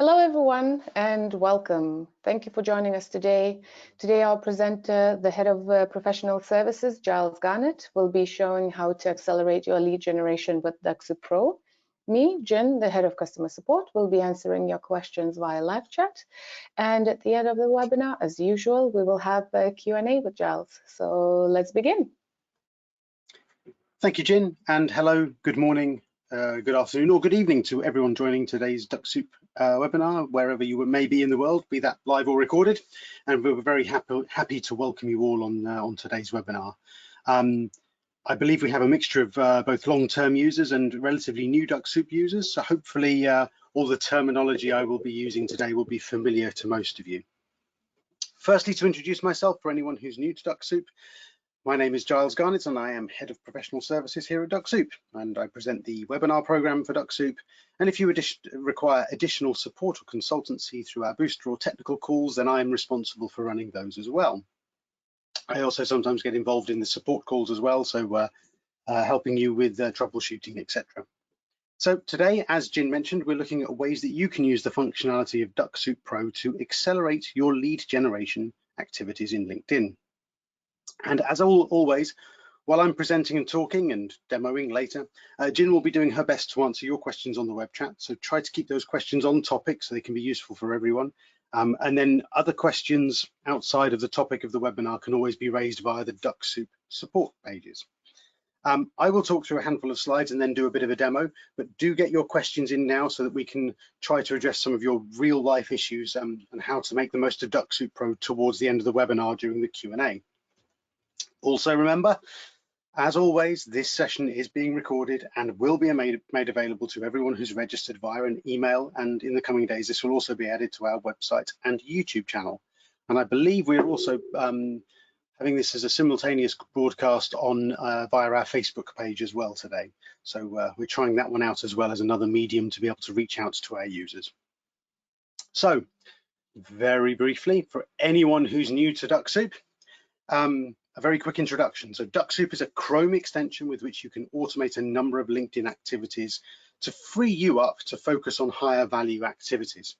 Hello everyone and welcome. Thank you for joining us today. Today our presenter, the Head of Professional Services, Giles Garnett, will be showing how to accelerate your lead generation with Dux Soup Pro. Me, Jen, the Head of Customer Support, will be answering your questions via live chat. And at the end of the webinar, as usual, we will have a Q&A with Giles. So let's begin. Thank you, Jen, and hello, good morning, good afternoon, or good evening to everyone joining today's Dux Soup webinar, wherever you may be in the world, be that live or recorded. And we're very happy to welcome you all on today's webinar. I believe we have a mixture of both long-term users and relatively new Dux Soup users, so hopefully all the terminology I will be using today will be familiar to most of you. Firstly, to introduce myself for anyone who's new to Dux Soup, my name is Giles Garnett and I am Head of Professional Services here at Dux Soup, and I present the webinar program for Dux Soup. And if you require additional support or consultancy through our booster or technical calls, then I am responsible for running those as well. I also sometimes get involved in the support calls as well, so helping you with troubleshooting, etc. So today, as Jen mentioned, we're looking at ways that you can use the functionality of Dux Soup Pro to accelerate your lead generation activities in LinkedIn. And as always, while I'm presenting and talking and demoing later, Jen will be doing her best to answer your questions on the web chat. So try to keep those questions on topic so they can be useful for everyone. And then other questions outside of the topic of the webinar can always be raised via the Dux Soup support pages. I will talk through a handful of slides and then do a bit of a demo, but do get your questions in now so that we can try to address some of your real life issues and how to make the most of Dux Soup Pro towards the end of the webinar during the Q&A. Also remember, as always, this session is being recorded and will be made available to everyone who's registered via an email, and in the coming days this will also be added to our website and YouTube channel. And I believe we're also having this as a simultaneous broadcast on via our Facebook page as well today. So we're trying that one out as well as another medium to be able to reach out to our users. So very briefly, for anyone who's new to Dux Soup, a very quick introduction. So Dux Soup is a Chrome extension with which you can automate a number of LinkedIn activities to free you up to focus on higher value activities.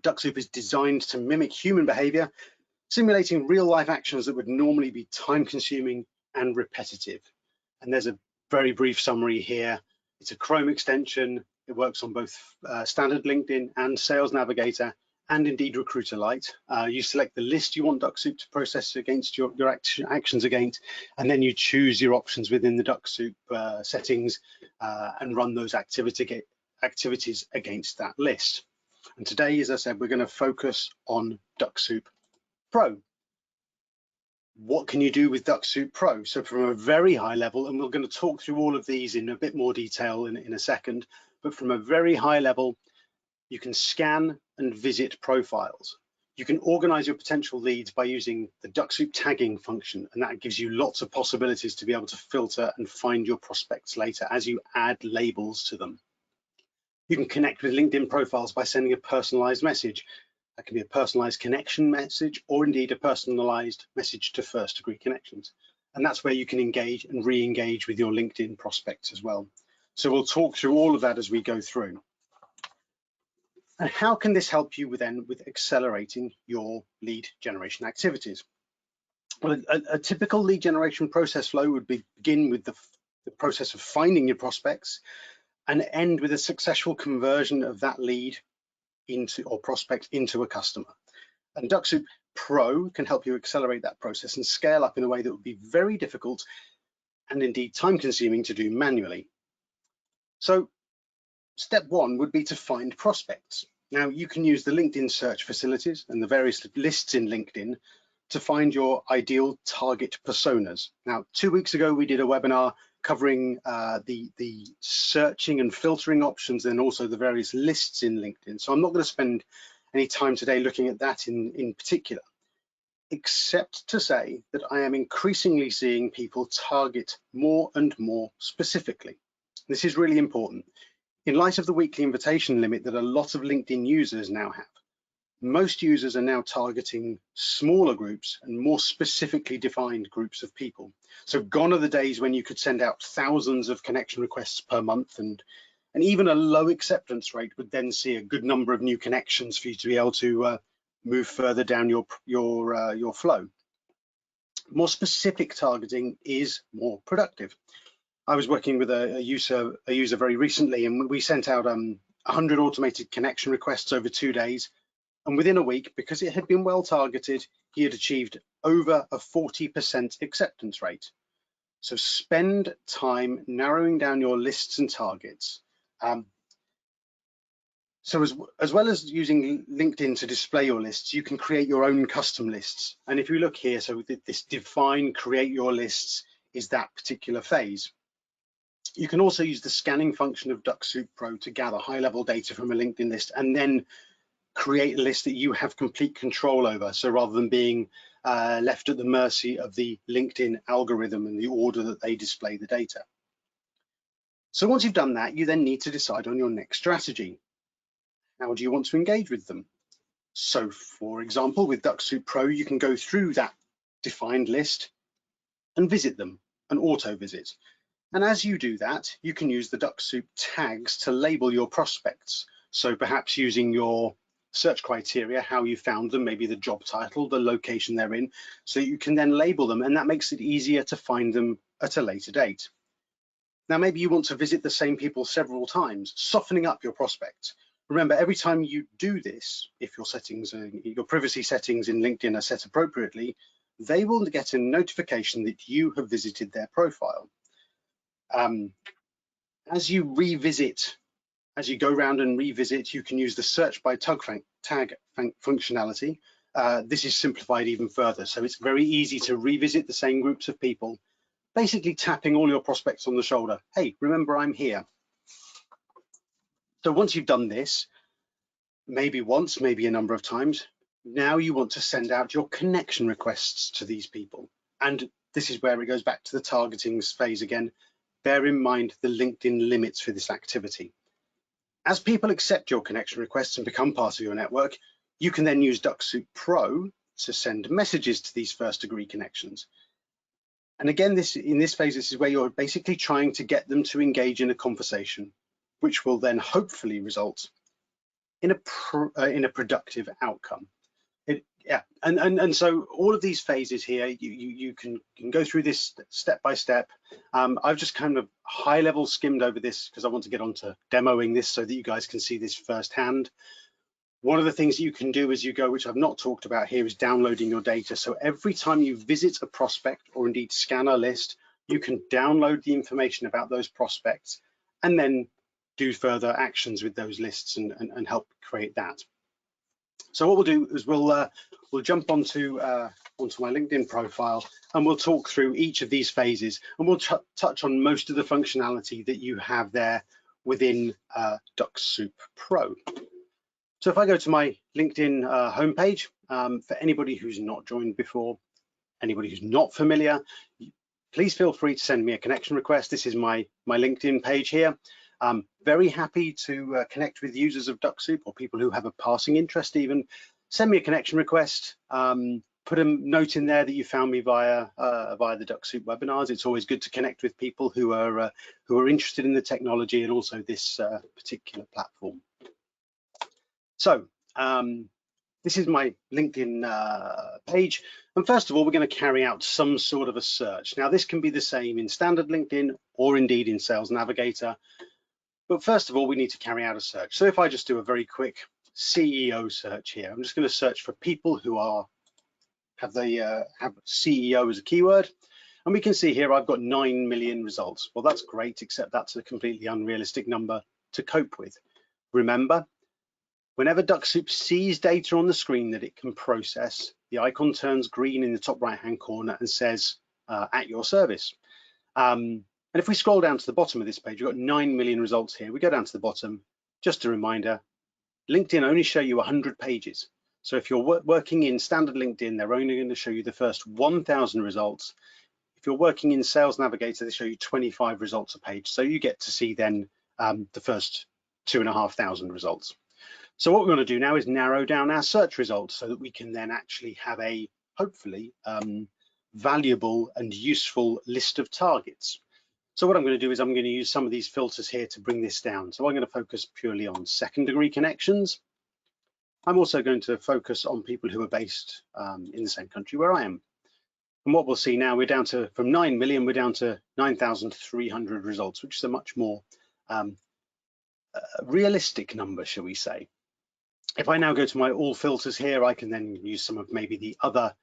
Dux Soup is designed to mimic human behavior, simulating real life actions that would normally be time consuming and repetitive. And there's a very brief summary here. It's a Chrome extension. It works on both standard LinkedIn and Sales Navigator, and indeed Recruiter Lite. You select the list you want Dux Soup to process against your actions against, and then you choose your options within the Dux Soup settings and run those activities against that list. And today, as I said, we're going to focus on Dux Soup Pro. What can you do with Dux Soup Pro? So from a very high level, and we're going to talk through all of these in a bit more detail in a second, but from a very high level, you can scan and visit profiles. You can organize your potential leads by using the Dux Soup tagging function, and that gives you lots of possibilities to be able to filter and find your prospects later as you add labels to them. You can connect with LinkedIn profiles by sending a personalized message. That can be a personalized connection message or indeed a personalized message to first degree connections. And that's where you can engage and re-engage with your LinkedIn prospects as well. So we'll talk through all of that as we go through. And how can this help you with accelerating your lead generation activities? Well, a typical lead generation process flow would begin with the process of finding your prospects and end with a successful conversion of that lead or prospect into a customer. And Dux Soup Pro can help you accelerate that process and scale up in a way that would be very difficult and indeed time consuming to do manually. So step one would be to find prospects. Now you can use the LinkedIn search facilities and the various lists in LinkedIn to find your ideal target personas. Now 2 weeks ago we did a webinar covering the searching and filtering options and also the various lists in LinkedIn. So I'm not going to spend any time today looking at that in particular, except to say that I am increasingly seeing people target more and more specifically. This is really important. In light of the weekly invitation limit that a lot of LinkedIn users now have, most users are now targeting smaller groups and more specifically defined groups of people. So gone are the days when you could send out thousands of connection requests per month and And even a low acceptance rate would then see a good number of new connections for you to be able to move further down your flow. More specific targeting is more productive. I was working with a user very recently, and we sent out 100 automated connection requests over 2 days. And within a week, because it had been well targeted, he had achieved over a 40% acceptance rate. So spend time narrowing down your lists and targets. So as well as using LinkedIn to display your lists, you can create your own custom lists. And if you look here, so this define, create your lists is that particular phase. You can also use the scanning function of Dux Soup Pro to gather high-level data from a LinkedIn list and then create a list that you have complete control over. So rather than being left at the mercy of the LinkedIn algorithm and the order that they display the data. So once you've done that, you then need to decide on your next strategy. How do you want to engage with them? So for example, with Dux Soup Pro, you can go through that defined list and visit them, an auto visit. And as you do that, you can use the Dux Soup tags to label your prospects. So perhaps using your search criteria, how you found them, maybe the job title, the location they're in, so you can then label them, and that makes it easier to find them at a later date. Now, maybe you want to visit the same people several times, softening up your prospects. Remember, every time you do this, if your settings, your privacy settings in LinkedIn are set appropriately, they will get a notification that you have visited their profile. As you go around and revisit, you can use the search by tag functionality. This is simplified even further, so it's very easy to revisit the same groups of people, basically tapping all your prospects on the shoulder. Hey, remember I'm here. So once you've done this, maybe once, maybe a number of times, now you want to send out your connection requests to these people. And this is where it goes back to the targeting phase again. Bear in mind the LinkedIn limits for this activity. As people accept your connection requests and become part of your network, you can then use Dux Soup Pro to send messages to these first degree connections. And again, in this phase, this is where you're basically trying to get them to engage in a conversation, which will then hopefully result in a productive outcome. And so all of these phases here, you can go through this step by step. I've just kind of high level skimmed over this because I want to get on to demoing this so that you guys can see this firsthand. One of the things that you can do as you go, which I've not talked about here, is downloading your data. So every time you visit a prospect or indeed scan a list, you can download the information about those prospects and then do further actions with those lists and help create that. So what we'll do is we'll jump onto my LinkedIn profile, and we'll talk through each of these phases, and we'll touch on most of the functionality that you have there within Dux Soup Pro. So if I go to my LinkedIn homepage, for anybody who's not joined before, anybody who's not familiar, please feel free to send me a connection request. This is my LinkedIn page here. I'm very happy to connect with users of Dux Soup or people who have a passing interest even. Send me a connection request, put a note in there that you found me via the Dux Soup webinars. It's always good to connect with people who are interested in the technology and also this particular platform. So this is my LinkedIn page. And first of all, we're going to carry out some sort of a search. Now, this can be the same in standard LinkedIn or indeed in Sales Navigator. But first of all, we need to carry out a search. So if I just do a very quick CEO search here, I'm just going to search for people who have CEO as a keyword. And we can see here I've got 9 million results. Well, that's great, except that's a completely unrealistic number to cope with. Remember, whenever Dux Soup sees data on the screen that it can process, the icon turns green in the top right-hand corner and says, at your service. And if we scroll down to the bottom of this page, we've got 9 million results here. We go down to the bottom, just a reminder, LinkedIn only show you 100 pages. So if you're working in standard LinkedIn, they're only going to show you the first 1,000 results. If you're working in Sales Navigator, they show you 25 results a page. So you get to see then the first 2,500 results. So what we're going to do now is narrow down our search results so that we can then actually have a, hopefully, valuable and useful list of targets. So what I'm going to do is I'm going to use some of these filters here to bring this down. So I'm going to focus purely on second degree connections. I'm also going to focus on people who are based in the same country where I am. And what we'll see now, we're down to, from 9 million, we're down to 9,300 results, which is a much more realistic number, shall we say. If I now go to my all filters here, I can then use some of maybe the other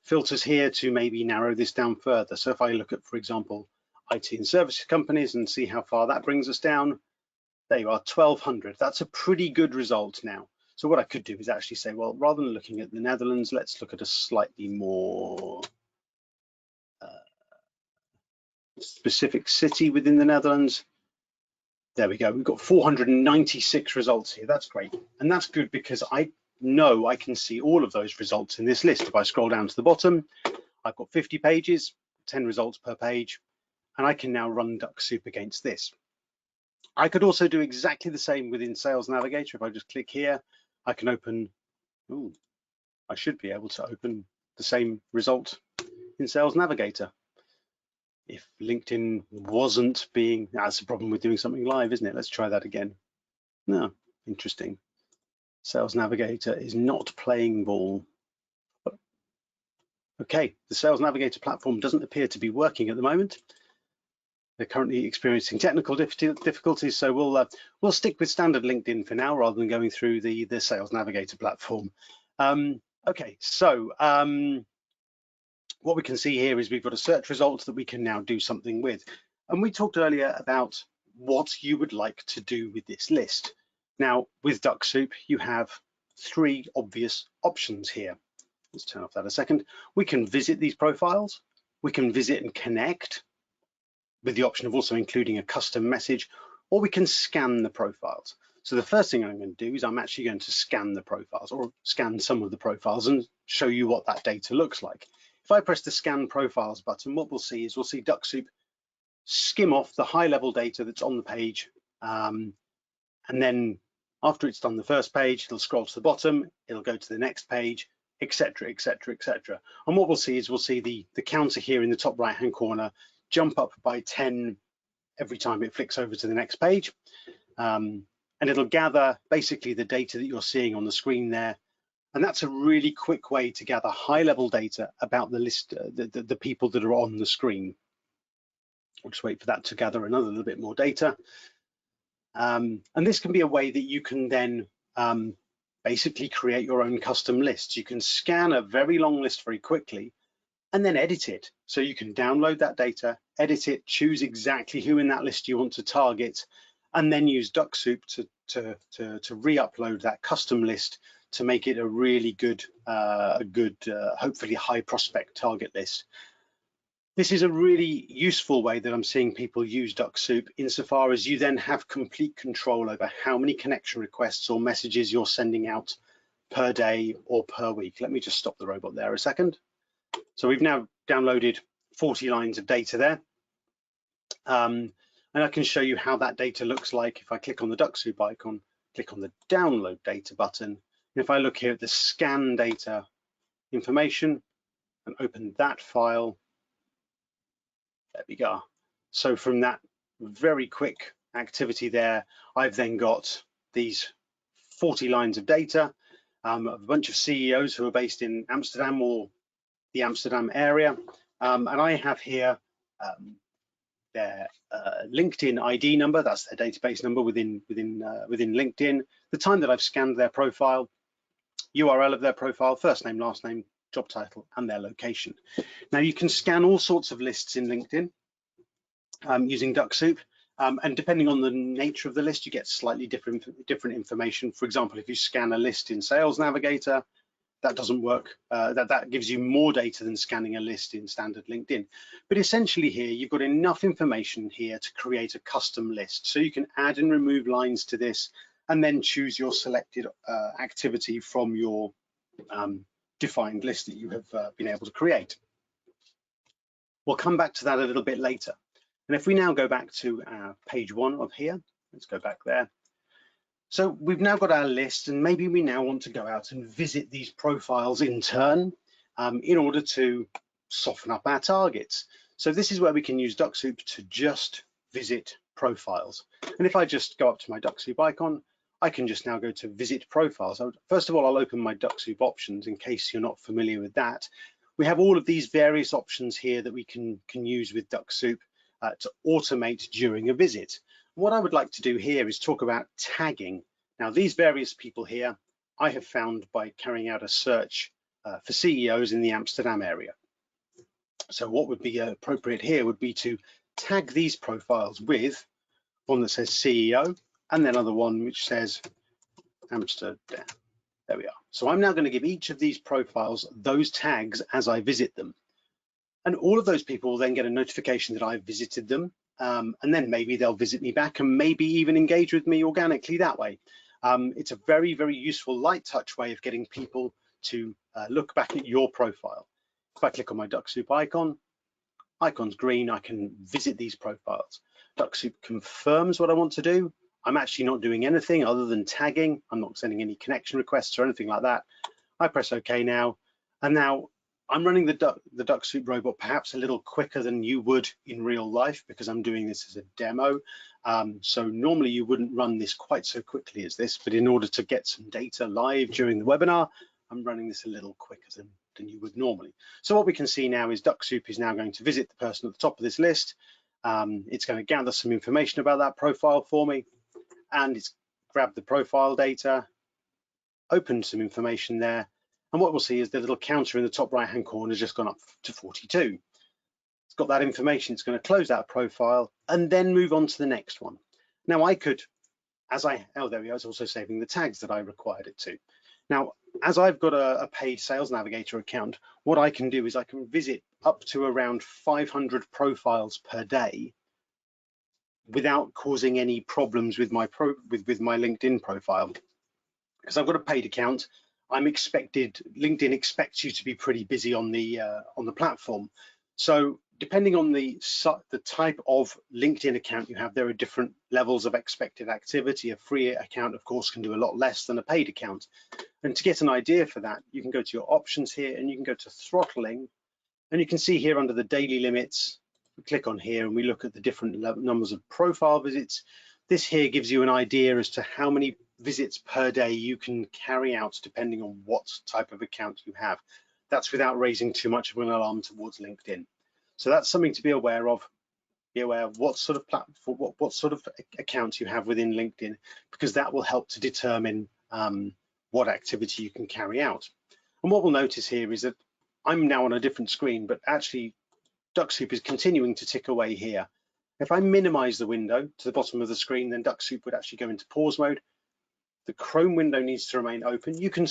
filters here to maybe narrow this down further. So if I look at, for example, IT and services companies and see how far that brings us down, there you are, 1,200. That's a pretty good result now. So what I could do is actually say, well, rather than looking at the Netherlands, let's look at a slightly more specific city within the Netherlands. There we go. We've got 496 results here. That's great. And that's good because I know I can see all of those results in this list. If I scroll down to the bottom, I've got 50 pages, 10 results per page, and I can now run Dux Soup against this. I could also do exactly the same within Sales Navigator. If I just click here, I can open, I should be able to open the same result in Sales Navigator. If LinkedIn wasn't being, that's the problem with doing something live, isn't it? Let's try that again. No, interesting. Sales Navigator is not playing ball. Okay, the Sales Navigator platform doesn't appear to be working at the moment. They're currently experiencing technical difficulties, so we'll stick with standard LinkedIn for now rather than going through the Sales Navigator platform. Okay, so what we can see here is we've got a search result that we can now do something with. And we talked earlier about what you would like to do with this list. Now, with Dux Soup, you have 3 obvious options here. Let's turn off that a second. We can visit these profiles. We can visit and connect, with the option of also including a custom message, or we can scan the profiles. So the first thing I'm going to do is I'm actually going to scan the profiles, or scan some of the profiles, and show you what that data looks like. If I press the scan profiles button, what we'll see is we'll see Dux Soup skim off the high level data that's on the page. And then after it's done the first page, it'll scroll to the bottom, it'll go to the next page, etc., etc., etc. And what we'll see is we'll see the counter here in the top right hand corner jump up by 10 every time it flicks over to the next page. And it'll gather basically the data that you're seeing on the screen there. And that's a really quick way to gather high level data about the list, the people that are on the screen. We'll just wait for that to gather another little bit more data. And this can be a way that you can then basically create your own custom lists. You can scan a very long list very quickly and then edit it. So you can download that data, edit it, choose exactly who in that list you want to target, and then use Dux Soup to re-upload that custom list to make it a really good, hopefully high prospect target list. This is a really useful way that I'm seeing people use Dux Soup, insofar as you then have complete control over how many connection requests or messages you're sending out per day or per week. Let me just stop the robot there a second. So we've now downloaded 40 lines of data there. And I can show you how that data looks like if I click on the Dux Soup icon, click on the download data button. And if I look here at the scan data information and open that file, there we go. So from that very quick activity there, I've then got these 40 lines of data, a bunch of CEOs who are based in Amsterdam or the Amsterdam area. And I have here their LinkedIn ID number, that's their database number within LinkedIn, the time that I've scanned their profile, URL of their profile, first name, last name, job title, and their location. Now you can scan all sorts of lists in LinkedIn using Dux Soup, and depending on the nature of the list, you get slightly different information. For example, if you scan a list in Sales Navigator, that doesn't work. That gives you more data than scanning a list in standard LinkedIn. But essentially here, you've got enough information here to create a custom list. So you can add and remove lines to this, and then choose your selected activity from your defined list that you have been able to create. We'll come back to that a little bit later. And if we now go back to our page 1 of here, let's go back there. So we've now got our list, and maybe we now want to go out and visit these profiles in turn in order to soften up our targets. So this is where we can use Dux Soup to just visit profiles. And if I just go up to my Dux Soup icon, I can just now go to visit profiles. So first of all, I'll open my Dux Soup options in case you're not familiar with that. We have all of these various options here that we can use with Dux Soup to automate during a visit. What I would like to do here is talk about tagging. Now, these various people here, I have found by carrying out a search for CEOs in the Amsterdam area. So what would be appropriate here would be to tag these profiles with one that says CEO and then another one which says Amsterdam. There we are. So I'm now going to give each of these profiles those tags as I visit them. And all of those people will then get a notification that I've visited them. And then maybe they'll visit me back and maybe even engage with me organically that way. It's a very, very useful light touch way of getting people to look back at your profile. If I click on my Dux Soup icon's green, I can visit these profiles. Dux Soup confirms what I want to do. I'm actually not doing anything other than tagging. I'm not sending any connection requests or anything like that. I press OK now, and now I'm running the Dux Soup robot perhaps a little quicker than you would in real life because I'm doing this as a demo. So normally you wouldn't run this quite so quickly as this, but in order to get some data live during the webinar, I'm running this a little quicker than you would normally. So what we can see now is Dux Soup is now going to visit the person at the top of this list. It's going to gather some information about that profile for me, and it's grabbed the profile data, opened some information there, and what we'll see is the little counter in the top right hand corner has just gone up to 42. It's got that information. It's going to close that profile and then move on to the next one. Now I could, oh, there we go, it's also saving the tags that I required it to. Now, as I've got a paid Sales Navigator account, what I can do is I can visit up to around 500 profiles per day without causing any problems with my LinkedIn profile. Because I've got a paid account, LinkedIn expects you to be pretty busy on the platform. So depending on the type of LinkedIn account you have, there are different levels of expected activity. A free account, of course, can do a lot less than a paid account. And to get an idea for that, you can go to your options here and you can go to throttling, and you can see here under the daily limits, we click on here and we look at the different numbers of profile visits. This here gives you an idea as to how many visits per day you can carry out depending on what type of account you have. That's without raising too much of an alarm towards LinkedIn. So that's something to be aware of. Be aware of what sort of platform, what sort of account you have within LinkedIn, because that will help to determine what activity you can carry out. And what we'll notice here is that I'm now on a different screen, but actually Dux Soup is continuing to tick away here. If I minimize the window to the bottom of the screen, then Dux Soup would actually go into pause mode. The Chrome window needs to remain open. You can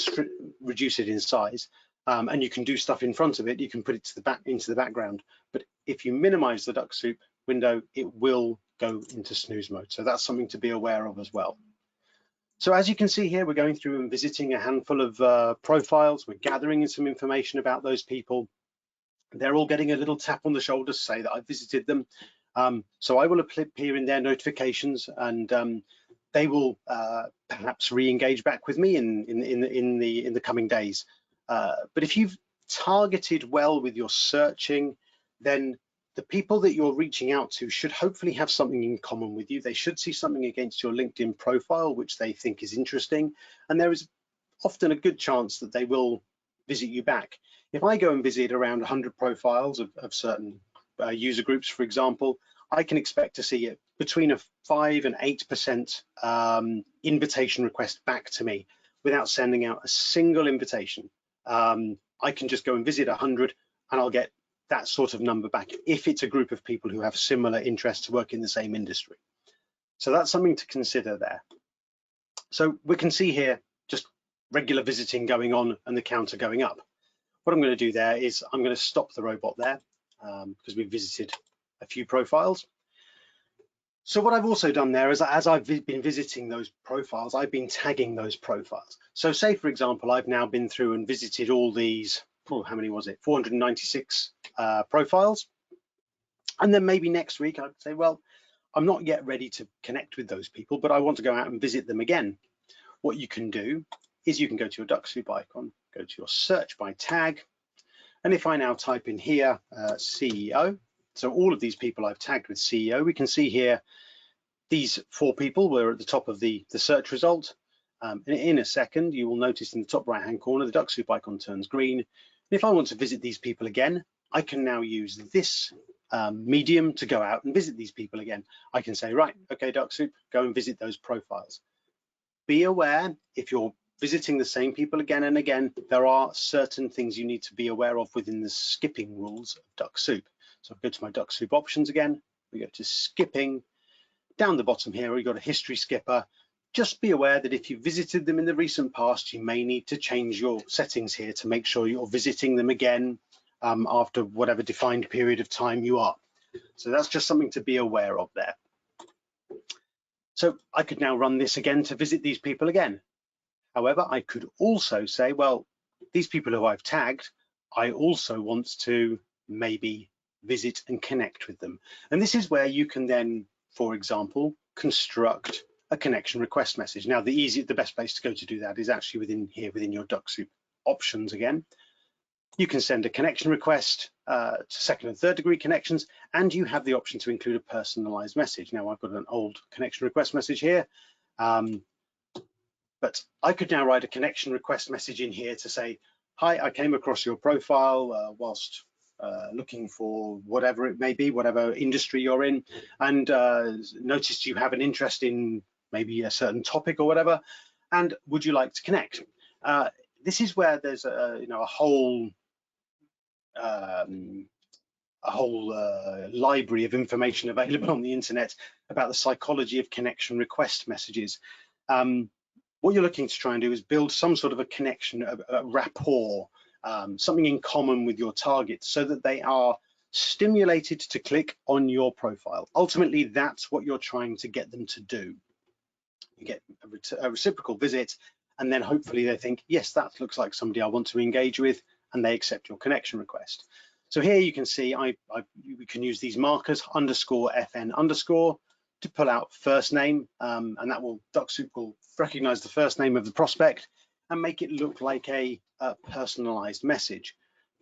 reduce it in size, and you can do stuff in front of it. You can put it to into the background. But if you minimize the Dux Soup window, it will go into snooze mode. So that's something to be aware of as well. So as you can see here, we're going through and visiting a handful of profiles. We're gathering some information about those people. They're all getting a little tap on the shoulder to say that I visited them. So I will appear in their notifications, and they will perhaps re-engage back with me in the coming days. But if you've targeted well with your searching, then the people that you're reaching out to should hopefully have something in common with you. They should see something against your LinkedIn profile which they think is interesting, and there is often a good chance that they will visit you back. If I go and visit around 100 profiles of certain user groups, for example, I can expect to see it between a 5 and 8% invitation request back to me without sending out a single invitation. I can just go and visit 100 and I'll get that sort of number back if it's a group of people who have similar interests to work in the same industry. So that's something to consider there. So we can see here just regular visiting going on and the counter going up. What I'm going to do there is I'm going to stop the robot there because we've visited a few profiles. So what I've also done there is, as I've been visiting those profiles, I've been tagging those profiles. So say, for example, I've now been through and visited all these, how many was it? 496 profiles. And then maybe next week I'd say, well, I'm not yet ready to connect with those people, but I want to go out and visit them again. What you can do is you can go to your Dux Soup icon, go to your search by tag. And if I now type in here, CEO, So all of these people I've tagged with CEO. We can see here these 4 people were at the top of the search result. In a second, you will notice in the top right-hand corner, the Dux Soup icon turns green. And if I want to visit these people again, I can now use this medium to go out and visit these people again. I can say, right, okay, Dux Soup, go and visit those profiles. Be aware, if you're visiting the same people again and again, there are certain things you need to be aware of within the skipping rules of Dux Soup. So I'll go to my Dux Soup options again. We go to skipping. Down the bottom here, we've got a history skipper. Just be aware that if you visited them in the recent past, you may need to change your settings here to make sure you're visiting them again after whatever defined period of time you are. So that's just something to be aware of there. So I could now run this again to visit these people again. However, I could also say, well, these people who I've tagged, I also want to maybe visit and connect with them. And this is where you can then, for example, construct a connection request message. Now, the best place to go to do that is actually within your Dux Soup options again. You can send a connection request to 2nd and 3rd degree connections, and you have the option to include a personalized message. Now, I've got an old connection request message here, but I could now write a connection request message in here to say, hi, I came across your profile whilst looking for whatever it may be, whatever industry you're in, and noticed you have an interest in maybe a certain topic or whatever, and would you like to connect? This is where there's a whole library of information available on the internet about the psychology of connection request messages. What you're looking to try and do is build some sort of a connection, a rapport, something in common with your target so that they are stimulated to click on your profile. Ultimately, that's what you're trying to get them to do. You get a reciprocal visit, and then hopefully they think, yes, that looks like somebody I want to engage with, and they accept your connection request. So here you can see we can use these markers, _FN_ to pull out first name, and that will, Dux Soup will recognize the first name of the prospect and make it look like a personalized message.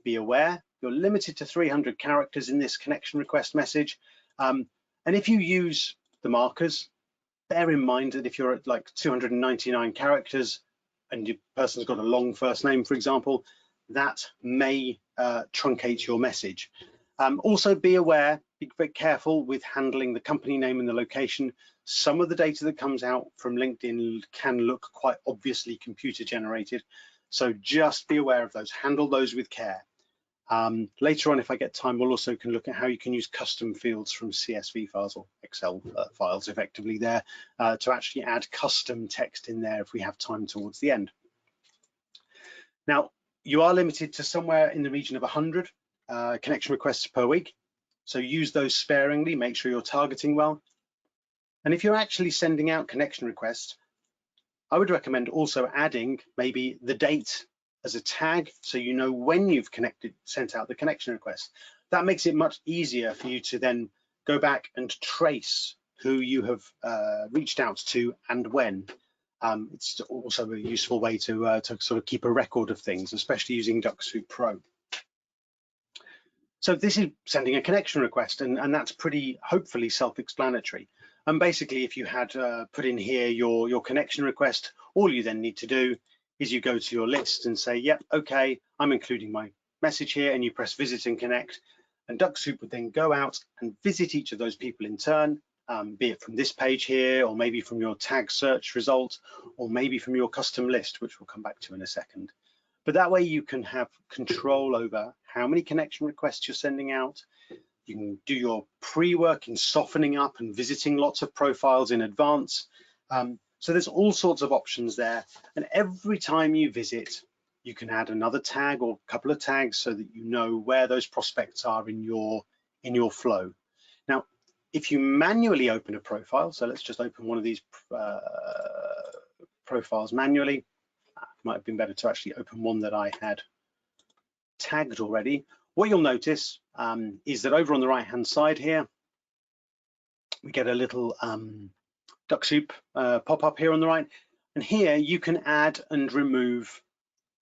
Be aware, you're limited to 300 characters in this connection request message. And if you use the markers, bear in mind that if you're at like 299 characters and your person's got a long first name, for example, that may truncate your message. Also be aware, be very careful with handling the company name and the location. Some of the data that comes out from LinkedIn can look quite obviously computer generated. So just be aware of those, handle those with care. Later on, if I get time, we'll also can look at how you can use custom fields from CSV files or Excel files effectively there to actually add custom text in there if we have time towards the end. Now, you are limited to somewhere in the region of 100 connection requests per week. So use those sparingly, make sure you're targeting well. And if you're actually sending out connection requests, I would recommend also adding maybe the date as a tag so you know when you've sent out the connection request. That makes it much easier for you to then go back and trace who you have reached out to and when. It's also a useful way to sort of keep a record of things, especially using Dux Soup Pro. So this is sending a connection request, and that's pretty hopefully self-explanatory. And basically, if you had put in here your connection request, all you then need to do is you go to your list and say, yep, okay, I'm including my message here, and you press visit and connect. And Dux Soup would then go out and visit each of those people in turn, be it from this page here, or maybe from your tag search result, or maybe from your custom list, which we'll come back to in a second. But that way you can have control over how many connection requests you're sending out. You can do your pre-work in softening up and visiting lots of profiles in advance. So there's all sorts of options there. And every time you visit, you can add another tag or a couple of tags so that you know where those prospects are in your flow. Now, if you manually open a profile, so let's just open one of these profiles manually. Might have been better to actually open one that I had tagged already. What you'll notice is that over on the right-hand side here, we get a little Dux Soup pop-up here on the right. And here you can add and remove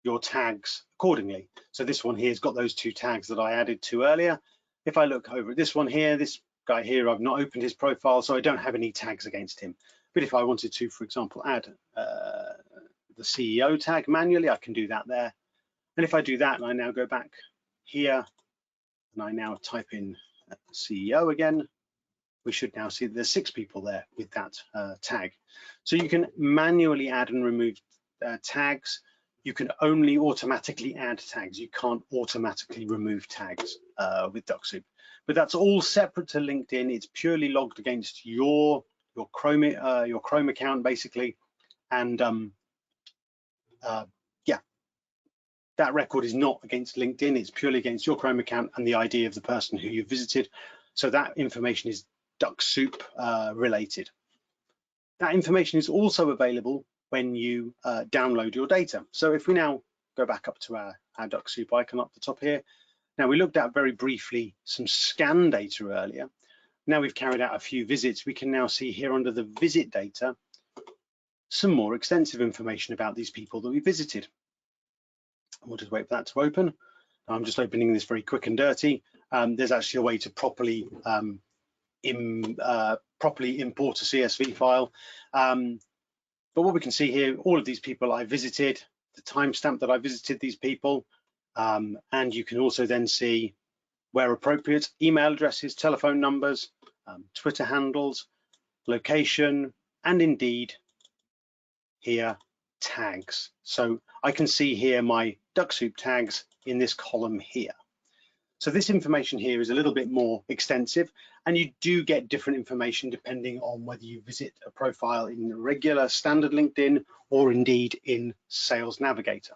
your tags accordingly. So this one here has got those two tags that I added to earlier. If I look over at this one here, this guy here, I've not opened his profile, so I don't have any tags against him. But if I wanted to, for example, add the CEO tag manually, I can do that there. And if I do that and I now go back here and I now type in CEO again, we should now see that there's 6 people there with that tag. So you can manually add and remove tags. You can only automatically add tags. You can't automatically remove tags with Dux Soup. But that's all separate to LinkedIn. It's purely logged against your Chrome account basically, and yeah, that record is not against LinkedIn. It's purely against your Chrome account and the ID of the person who you visited. So that information is Dux Soup related. That information is also available when you download your data. So if we now go back up to our Dux Soup icon up the top here, now we looked at very briefly some scan data earlier. Now we've carried out a few visits. We can now see here under the visit data some more extensive information about these people that we visited. We'll just wait for that to open. I'm just opening this very quick and dirty. There's actually a way to properly import a CSV file. But what we can see here, all of these people I visited, the timestamp that I visited these people, and you can also then see, where appropriate, email addresses, telephone numbers, Twitter handles, location, and indeed here tags. So I can see here my Dux Soup tags in this column here. So this information here is a little bit more extensive, and you do get different information depending on whether you visit a profile in regular standard LinkedIn or indeed in Sales Navigator.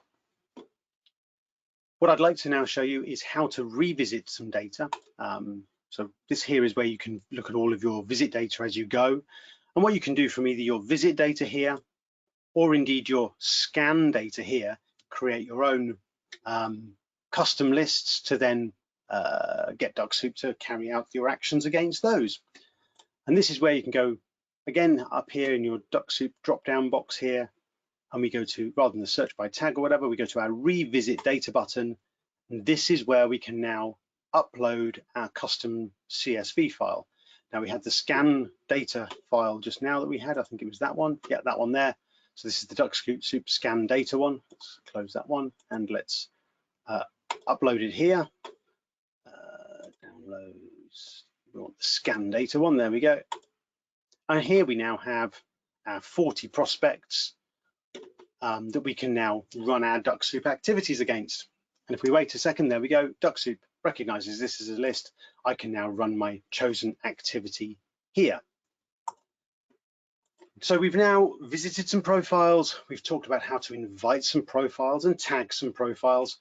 What I'd like to now show you is how to revisit some data. So this here is where you can look at all of your visit data as you go, and what you can do from either your visit data here or indeed your scan data here, create your own custom lists to then get Dux Soup to carry out your actions against those. And this is where you can go again up here in your Dux Soup drop down box here, and we go to, rather than the search by tag or whatever, we go to our revisit data button, and this is where we can now upload our custom CSV file. Now we had the scan data file just now that we had, I think it was that one, yeah, that one there. So this is the Dux Soup scan data one. Let's close that one and let's upload it here. Downloads, we want the scan data one, there we go. And here we now have our 40 prospects that we can now run our Dux Soup activities against. And if we wait a second, there we go, Dux Soup recognizes this as a list. I can now run my chosen activity here. So we've now visited some profiles. We've talked about how to invite some profiles and tag some profiles.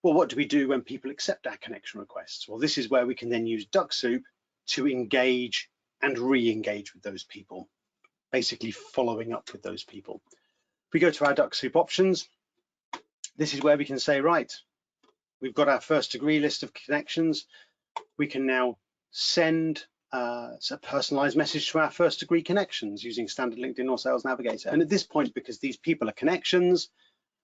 Well, what do we do when people accept our connection requests? Well, this is where we can then use Dux Soup to engage and re-engage with those people, basically following up with those people. If we go to our Dux Soup options, this is where we can say, right, we've got our first degree list of connections. We can now send a personalized message to our first degree connections using standard LinkedIn or Sales Navigator. And at this point, because these people are connections,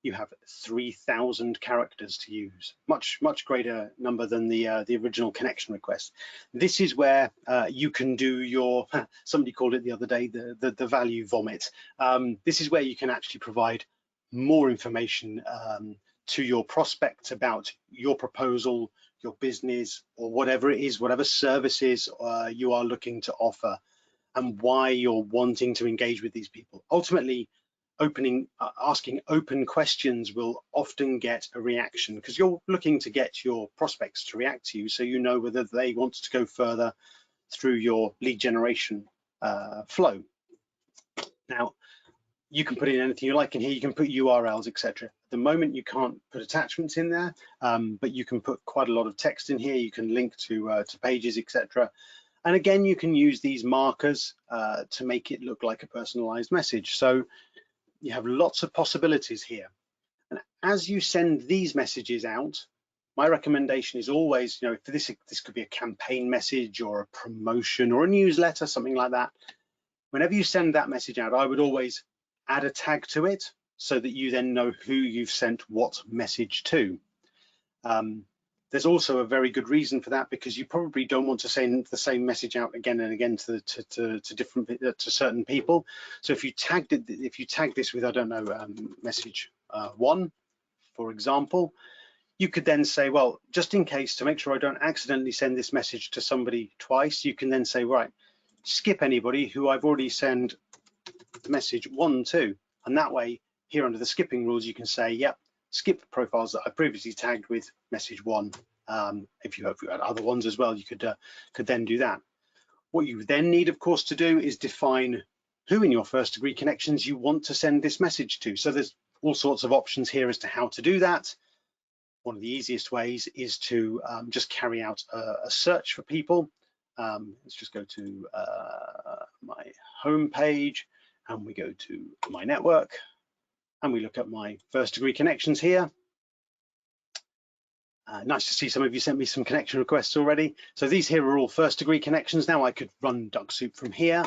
you have 3,000 characters to use, much greater number than the original connection request. This is where you can do your, somebody called it the other day, the value vomit. This is where you can actually provide more information to your prospects about your proposal, your business, or whatever it is, whatever services you are looking to offer, and why you're wanting to engage with these people. Ultimately, asking open questions will often get a reaction because you're looking to get your prospects to react to you, so you know whether they want to go further through your lead generation flow. Now, you can put in anything you like in here. You can put URLs, etc. At the moment, you can't put attachments in there, but you can put quite a lot of text in here. You can link to pages, etc. And again, you can use these markers to make it look like a personalized message. So you have lots of possibilities here. And as you send these messages out, my recommendation is always, you know, if this could be a campaign message or a promotion or a newsletter, something like that. Whenever you send that message out, I would always add a tag to it so that you then know who you've sent what message to. The There's also a very good reason for that, because you probably don't want to send the same message out again and again to certain people. So if you tag this with, I don't know, message 1, for example, you could then say, well, just in case, to make sure I don't accidentally send this message to somebody twice, you can then say, right, skip anybody who I've already sent message 1 to, and that way here under the skipping rules you can say, yep, skip profiles that I previously tagged with message 1. If you had other ones as well, you could then do that. What you then need, of course, to do is define who in your first degree connections you want to send this message to. So there's all sorts of options here as to how to do that. One of the easiest ways is to just carry out a search for people. Let's just go to my home page, and we go to my network, and we look at my first degree connections here. Nice to see some of you sent me some connection requests already. So these here are all first degree connections. Now I could run Dux Soup from here.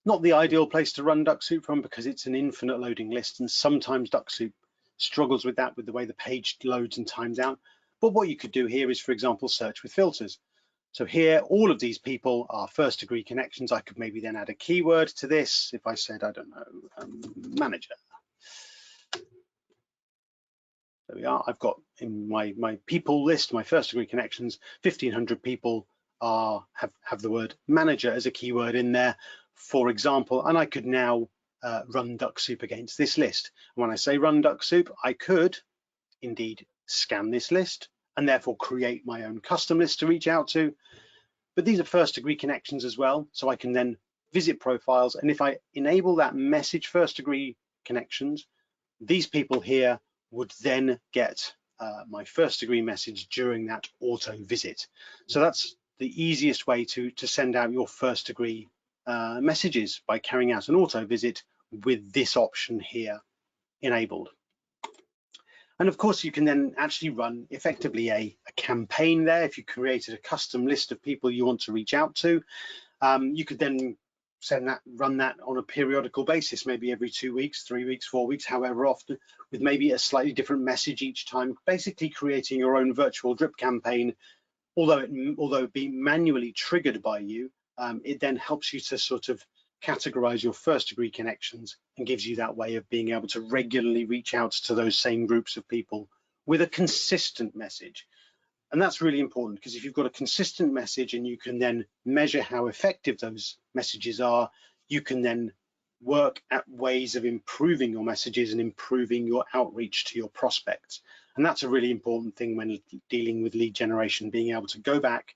Not the ideal place to run Dux Soup from, because it's an infinite loading list, and sometimes Dux Soup struggles with that, with the way the page loads and times out. But what you could do here is, for example, search with filters. So here, all of these people are first degree connections. I could maybe then add a keyword to this. If I said, I don't know, manager. There we are. I've got in my people list, my first degree connections, 1,500 people have the word manager as a keyword in there, for example, and I could now run Dux Soup against this list. And when I say run Dux Soup, I could indeed scan this list and therefore create my own custom list to reach out to. But these are first degree connections as well, so I can then visit profiles, and if I enable that message first degree connections, these people here would then get my first degree message during that auto visit. So that's the easiest way to send out your first degree messages, by carrying out an auto visit with this option here enabled. And of course, you can then actually run effectively a campaign there. If you created a custom list of people you want to reach out to, you could then run that on a periodical basis, maybe every 2 weeks, 3 weeks, 4 weeks, however often, with maybe a slightly different message each time, basically creating your own virtual drip campaign. Although it be manually triggered by you, it then helps you to sort of categorize your first degree connections and gives you that way of being able to regularly reach out to those same groups of people with a consistent message. And that's really important, because if you've got a consistent message and you can then measure how effective those messages are, you can then work at ways of improving your messages and improving your outreach to your prospects. And that's a really important thing when dealing with lead generation, being able to go back,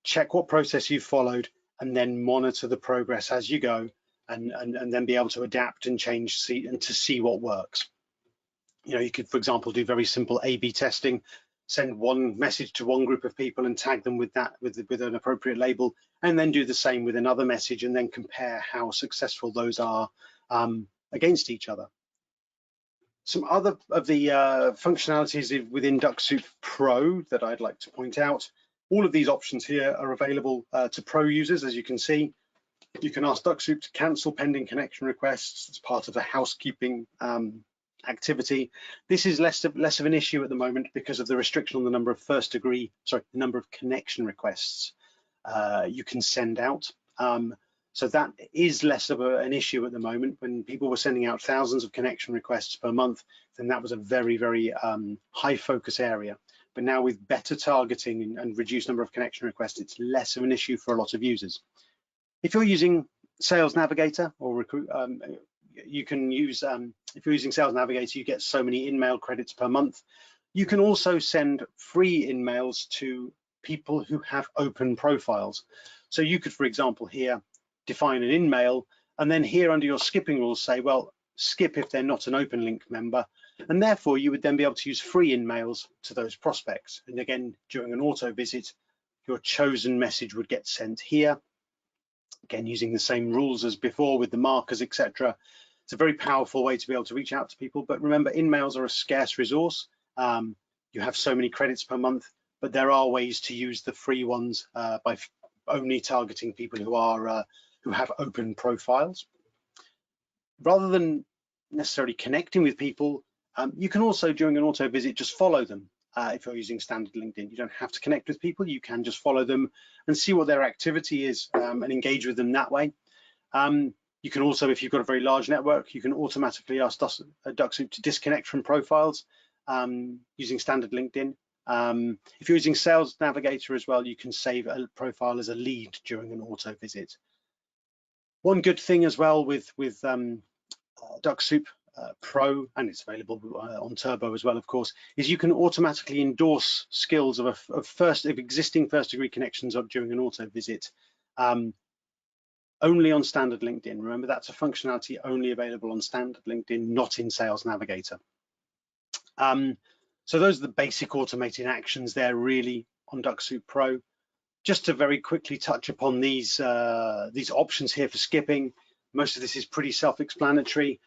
check what process you've followed, and then monitor the progress as you go, and then be able to adapt and change and to see what works. You know, you could, for example, do very simple A/B testing, send one message to one group of people and tag them with an appropriate label, and then do the same with another message, and then compare how successful those are against each other. Some other of the functionalities within Dux Soup Pro that I'd like to point out. All of these options here are available to Pro users, as you can see. You can ask Dux Soup to cancel pending connection requests as part of the housekeeping activity. This is less of an issue at the moment because of the restriction on the number of the number of connection requests you can send out. So that is less of an issue at the moment. When people were sending out thousands of connection requests per month, then that was a very, very high focus area. But now with better targeting and reduced number of connection requests, it's less of an issue for a lot of users. If you're using Sales Navigator or Recruit, you can use, if you're using Sales Navigator, you get so many InMail credits per month. You can also send free InMails to people who have open profiles. So you could, for example, here define an InMail, and then here under your skipping rules say, well, skip if they're not an open link member, and therefore you would then be able to use free InMails to those prospects. And again, during an auto visit, your chosen message would get sent here. Again, using the same rules as before with the markers, etc. It's a very powerful way to be able to reach out to people. But remember, InMails are a scarce resource. You have so many credits per month, but there are ways to use the free ones by only targeting people who have open profiles. Rather than necessarily connecting with people, you can also, during an auto visit, just follow them. if you're using standard LinkedIn. You don't have to connect with people. You can just follow them and see what their activity is and engage with them that way. You can also, if you've got a very large network, you can automatically ask Dux Soup to disconnect from profiles using standard LinkedIn. If you're using Sales Navigator as well, you can save a profile as a lead during an auto visit. One good thing as well with Dux Soup Pro, and it's available on Turbo as well, of course, is you can automatically endorse skills of existing first-degree connections up during an auto visit, only on standard LinkedIn. Remember, that's a functionality only available on standard LinkedIn, not in Sales Navigator. So those are the basic automated actions there, really, on Dux Soup Pro. Just to very quickly touch upon these options here for skipping. Most of this is pretty self-explanatory.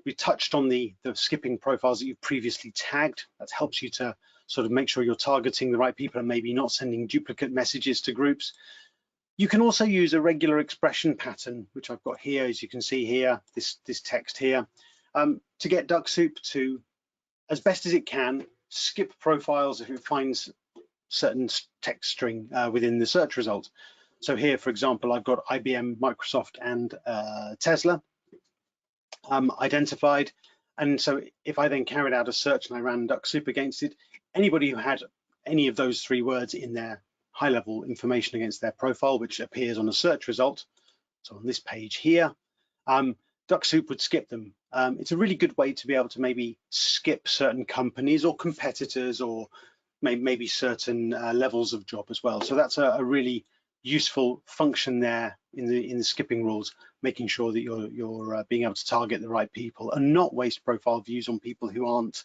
We touched on the skipping profiles that you've previously tagged. That helps you to sort of make sure you're targeting the right people and maybe not sending duplicate messages to groups. You can also use a regular expression pattern, which I've got here, as you can see here, this text here, to get Dux Soup to, as best as it can, skip profiles if it finds certain text string within the search result. So here, for example, I've got IBM, Microsoft, and Tesla identified. And so if I then carried out a search and I ran Dux Soup against it, anybody who had any of those 3 words in their high-level information against their profile, which appears on a search result, so on this page here, Dux Soup would skip them. It's a really good way to be able to maybe skip certain companies or competitors, or maybe certain levels of job as well. So that's a really useful function there in the skipping rules, making sure that you're being able to target the right people and not waste profile views on people who aren't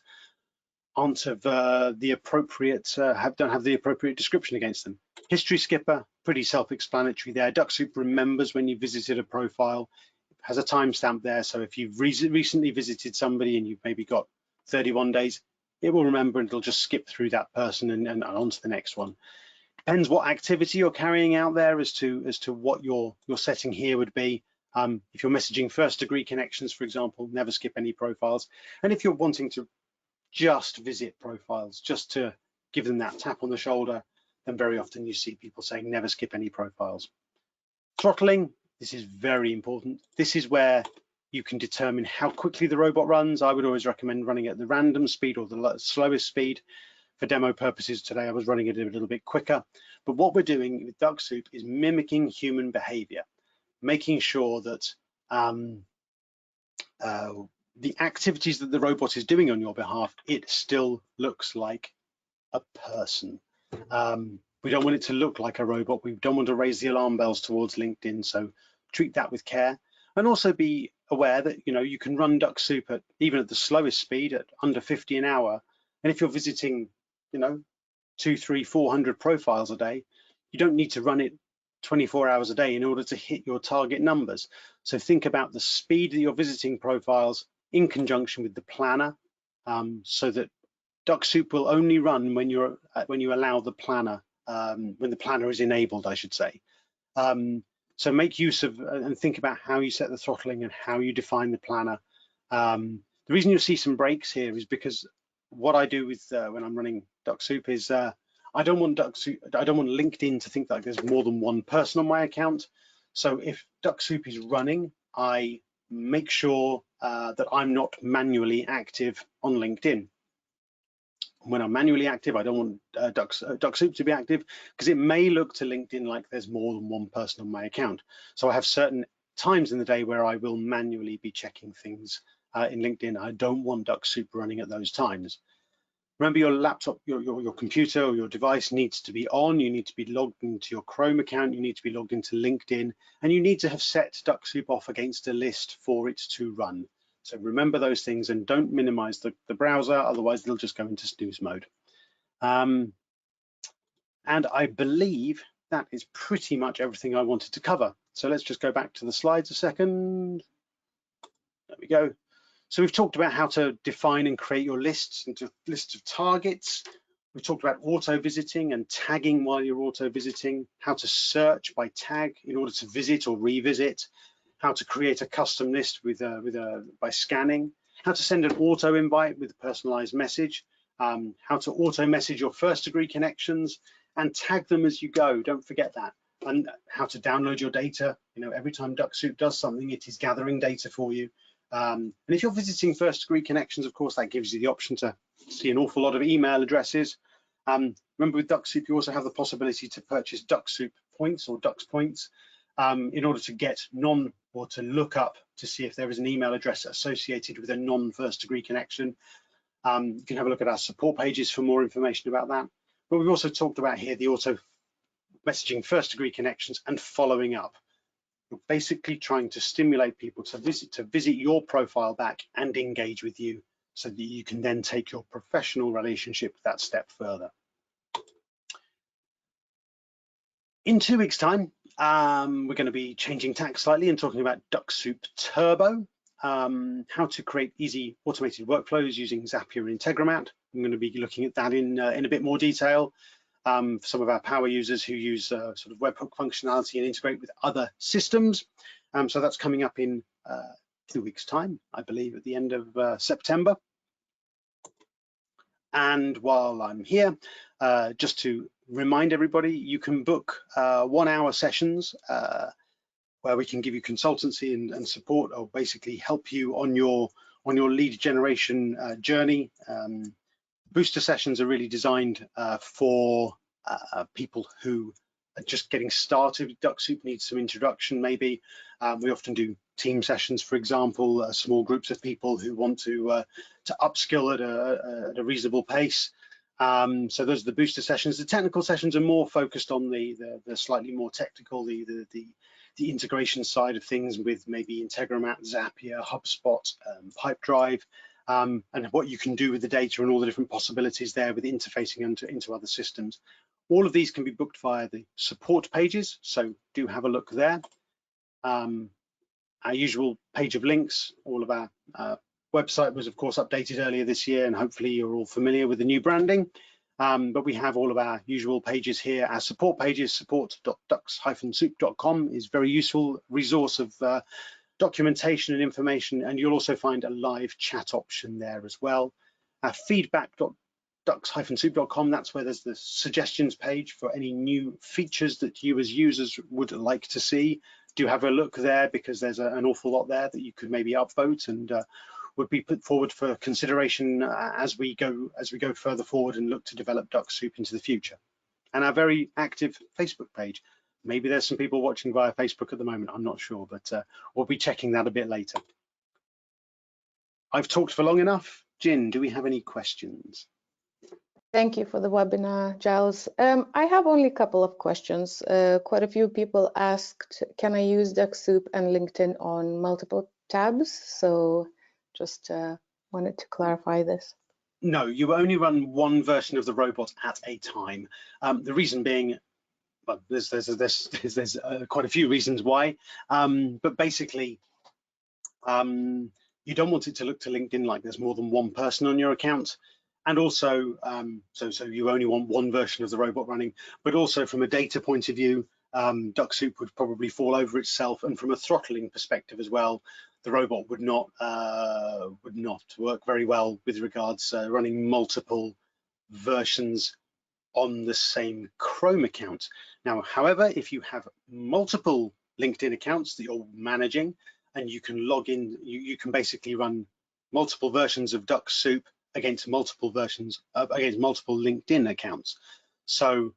of the appropriate, don't have the appropriate description against them. History skipper, pretty self-explanatory there. Dux Soup remembers when you visited a profile. It has a timestamp there, so if you've recently visited somebody and you've maybe got 31 days, it will remember and it'll just skip through that person and on to the next one. Depends what activity you're carrying out there as to what your setting here would be. If you're messaging first-degree connections, for example, never skip any profiles. And if you're wanting to just visit profiles, just to give them that tap on the shoulder, then very often you see people saying never skip any profiles. Throttling, this is very important. This is where you can determine how quickly the robot runs. I would always recommend running at the random speed or the slowest speed. For demo purposes today, I was running it a little bit quicker. But what we're doing with Dux Soup is mimicking human behavior, making sure that the activities that the robot is doing on your behalf, it still looks like a person. We don't want it to look like a robot. We don't want to raise the alarm bells towards LinkedIn, so treat that with care. And also be aware that you can run Dux Soup at even at the slowest speed at under 50 an hour. And if you're visiting 200, 300, 400 profiles a day, you don't need to run it 24 hours a day in order to hit your target numbers. So think about the speed that you're visiting profiles in conjunction with the planner, so that Dux Soup will only run when you allow the planner, when the planner is enabled, I should say. So make use of and think about how you set the throttling and how you define the planner. The reason you'll see some breaks here is because what I do with when I'm running Dux Soup is I don't want LinkedIn to think that there's more than one person on my account. So if Dux Soup is running, I make sure that I'm not manually active on LinkedIn. When I'm manually active, I don't want Dux Soup to be active, because it may look to LinkedIn like there's more than one person on my account. So I have certain times in the day where I will manually be checking things in LinkedIn. I don't want Dux Soup running at those times. Remember, your laptop, your computer or your device needs to be on. You need to be logged into your Chrome account. You need to be logged into LinkedIn, and you need to have set Dux Soup off against a list for it to run. So remember those things and don't minimize the browser, otherwise they'll just go into snooze mode. And I believe that is pretty much everything I wanted to cover. So let's just go back to the slides a second. There we go. So we've talked about how to define and create your lists into lists of targets. We've talked about auto visiting and tagging while you're auto visiting, how to search by tag in order to visit or revisit, how to create a custom list by scanning, how to send an auto invite with a personalized message, how to auto message your first degree connections and tag them as you go. Don't forget that. And how to download your data. You know, every time Dux Soup does something, it is gathering data for you. And if you're visiting first degree connections, of course, that gives you the option to see an awful lot of email addresses. Remember, with Dux Soup, you also have the possibility to purchase Dux Soup points or Dux points in order to get or to look up to see if there is an email address associated with a non-first degree connection. You can have a look at our support pages for more information about that. But we've also talked about here the auto messaging first degree connections and following up. You're basically trying to stimulate people to visit your profile back and engage with you so that you can then take your professional relationship that step further. In 2 weeks' time, we're going to be changing tack slightly and talking about Dux Soup Turbo, how to create easy automated workflows using Zapier and Integromat. I'm going to be looking at that in a bit more detail. For some of our power users who use sort of webhook functionality and integrate with other systems. So that's coming up in 2 weeks' time, I believe, at the end of September. And while I'm here, just to remind everybody, you can book 1 hour sessions where we can give you consultancy and support, or basically help you on your lead generation journey. Booster sessions are really designed for people who are just getting started with Dux Soup, need some introduction maybe. We often do team sessions, for example, small groups of people who want to upskill at a reasonable pace. So those are the booster sessions. The technical sessions are more focused on the slightly more technical, the integration side of things with maybe Integromat, Zapier, HubSpot, Pipedrive. And what you can do with the data and all the different possibilities there with interfacing into other systems. All of these can be booked via the support pages, so do have a look there. Our usual page of links, all of our website was of course updated earlier this year, and hopefully you're all familiar with the new branding. But we have all of our usual pages here. Our support pages, support.dux-soup.com, is a very useful resource of documentation and information, and you'll also find a live chat option there as well. Feedback.dux-soup.com, that's where there's the suggestions page for any new features that you as users would like to see. Do have a look there, because there's an awful lot there that you could maybe upvote and would be put forward for consideration as we go further forward and look to develop Dux Soup into the future. And our very active Facebook page. Maybe there's some people watching via Facebook at the moment, I'm not sure, but we'll be checking that a bit later. I've talked for long enough. Jin, do we have any questions? Thank you for the webinar, Giles. I have only a couple of questions. Quite a few people asked, can I use Dux Soup and LinkedIn on multiple tabs? So just wanted to clarify this. No, you only run one version of the robot at a time. The reason being, well, there's quite a few reasons why, but basically, you don't want it to look to LinkedIn like there's more than one person on your account, and also, so you only want one version of the robot running. But also from a data point of view, Dux Soup would probably fall over itself, and from a throttling perspective as well, the robot would not work very well with regards running multiple versions on the same Chrome account. Now, however, if you have multiple LinkedIn accounts that you're managing and you can log in, you can basically run multiple versions of Dux Soup against multiple LinkedIn accounts. So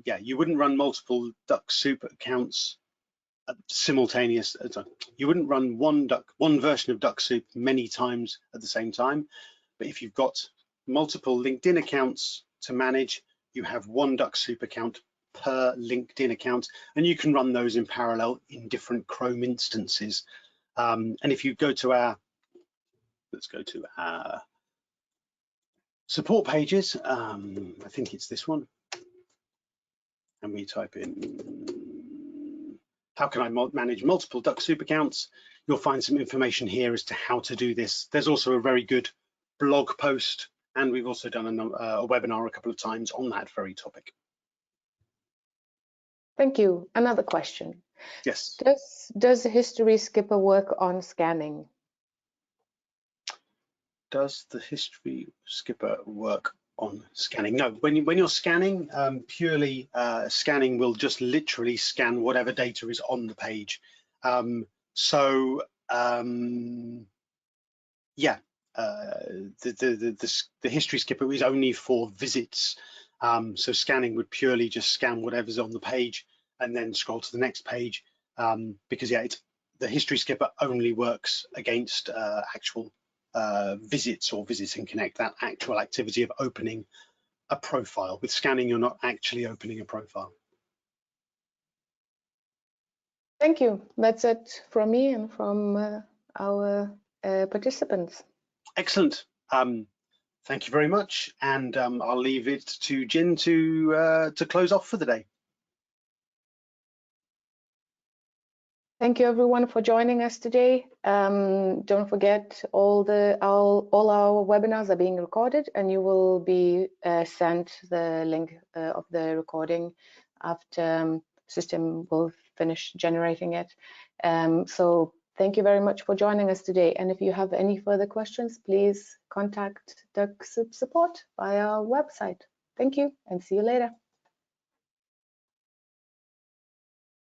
yeah, you wouldn't run multiple Dux Soup accounts simultaneous. You wouldn't run one version of Dux Soup many times at the same time. But if you've got multiple LinkedIn accounts to manage, you have one Dux Soup account per LinkedIn account, and you can run those in parallel in different Chrome instances. And if you go to let's go to our support pages, I think it's this one, and we type in, how can I manage multiple Dux Soup accounts? You'll find some information here as to how to do this. There's also a very good blog post, and we've also done a webinar a couple of times on that very topic. Thank you. Another question. Yes. Does the history skipper work on scanning? does the history skipper work on scanning? No, when you're scanning, purely scanning will just literally scan whatever data is on the page. Yeah, the history skipper is only for visits. So scanning would purely just scan whatever's on the page and then scroll to the next page, because yeah, the history skipper only works against actual visits or Visit and Connect, that actual activity of opening a profile. With scanning, you're not actually opening a profile. Thank you. That's it from me and from our participants. Excellent. Thank you very much, and I'll leave it to Jin to close off for the day. Thank you everyone for joining us today. Don't forget all our webinars are being recorded, and you will be sent the link of the recording after system will finish generating it. So thank you very much for joining us today. And if you have any further questions, please contact Dux Soup support via our website. Thank you and see you later.